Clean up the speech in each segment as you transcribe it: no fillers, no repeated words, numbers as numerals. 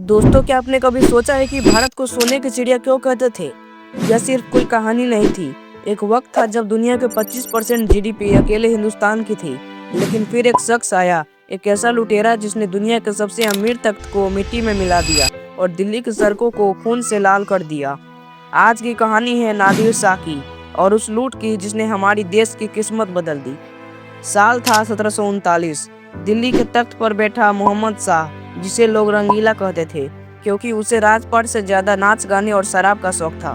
दोस्तों, क्या आपने कभी सोचा है कि भारत को सोने की चिड़िया क्यों कहते थे? यह सिर्फ कोई कहानी नहीं थी। एक वक्त था जब दुनिया के 25% जीडीपी अकेले हिंदुस्तान की थी। लेकिन फिर एक शख्स आया, एक ऐसा लुटेरा जिसने दुनिया के सबसे अमीर तख्त को मिट्टी में मिला दिया और दिल्ली की सड़कों को खून से लाल कर दिया। आज की कहानी है नादिर शाह की और उस लूट की जिसने हमारी देश की किस्मत बदल दी। साल था 1739। दिल्ली के तख्त पर बैठा मोहम्मद शाह, जिसे लोग रंगीला कहते थे क्योंकि उसे राजपाट से ज्यादा नाच गाने और शराब का शौक था।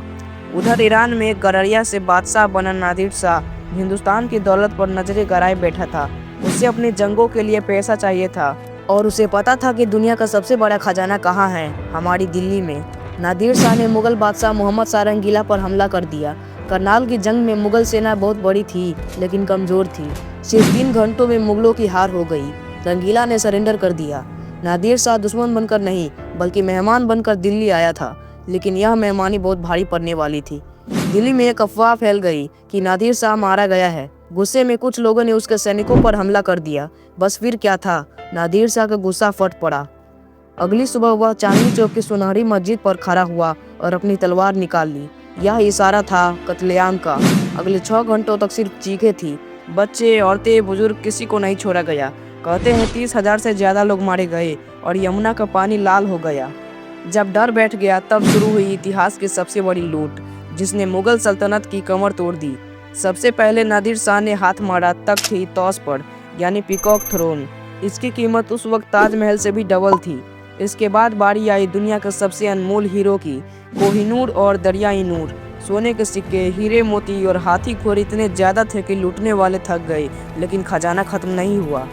उधर ईरान में गररिया से बादशाह बना नादिर शाह हिंदुस्तान की दौलत पर नजरें गड़ाए बैठा था। उसे अपनी जंगों के लिए पैसा चाहिए था और उसे पता था कि दुनिया का सबसे बड़ा खजाना कहाँ है, हमारी दिल्ली में। नादिर शाह ने मुगल बादशाह मोहम्मद शाह रंगीला पर हमला कर दिया। करनाल की जंग में मुगल सेना बहुत बड़ी थी लेकिन कमजोर थी। सिर्फ 3 घंटों में मुगलों की हार हो गई। रंगीला ने सरेंडर कर दिया। नादिर शाह दुश्मन बनकर नहीं बल्कि मेहमान बनकर दिल्ली आया था, लेकिन यह मेहमानी बहुत भारी पड़ने वाली थी। दिल्ली में एक अफवाह फैल गई कि नादिर शाह मारा गया है। गुस्से में कुछ लोगों ने उसके सैनिकों पर हमला कर दिया। बस फिर क्या था, नादिर शाह का गुस्सा फट पड़ा। अगली सुबह वह चांदनी चौक की सुनहरी मस्जिद पर खड़ा हुआ और अपनी तलवार निकाल ली। यह इशारा था कत्लेआम का। अगले 6 घंटों तक सिर्फ चीखें थी। बच्चे, औरतें, बुजुर्ग, किसी को नहीं छोड़ा गया। कहते हैं 30,000 से ज्यादा लोग मारे गए और यमुना का पानी लाल हो गया। जब डर बैठ गया तब शुरू हुई इतिहास की सबसे बड़ी लूट, जिसने मुगल सल्तनत की कमर तोड़ दी। सबसे पहले नादिर शाह ने हाथ मारा तख्त ही तौस पर, यानी पीकॉक थ्रोन। इसकी कीमत उस वक्त ताजमहल से भी डबल थी। इसके बाद बारी आई दुनिया के सबसे अनमोल हीरो की। कोहिनूर और दरियाई नूर, सोने के सिक्के, हीरे मोती और हाथी खोर इतने ज्यादा थे कि लूटने वाले थक गए, लेकिन खजाना खत्म नहीं हुआ।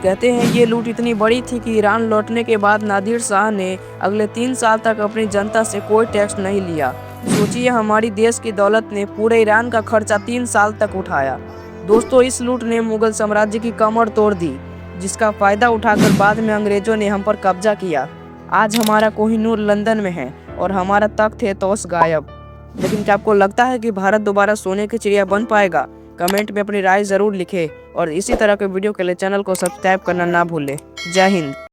कहते हैं ये लूट इतनी बड़ी थी कि ईरान लौटने के बाद नादिर शाह ने अगले 3 साल तक अपनी जनता से कोई टैक्स नहीं लिया। सोचिए, हमारी देश की दौलत ने पूरे ईरान का खर्चा 3 साल तक उठाया। दोस्तों, इस लूट ने मुगल साम्राज्य की कमर तोड़ दी, जिसका फायदा उठाकर बाद में अंग्रेजों ने हम पर कब्जा किया। आज हमारा कोहिनूर लंदन में है और हमारा तख्त है तौस गायब। लेकिन क्या आपको लगता है कि भारत दोबारा सोने की चिड़िया बन पाएगा? कमेंट में अपनी राय जरूर लिखें और इसी तरह के वीडियो के लिए चैनल को सब्सक्राइब करना ना भूलें। जय हिंद।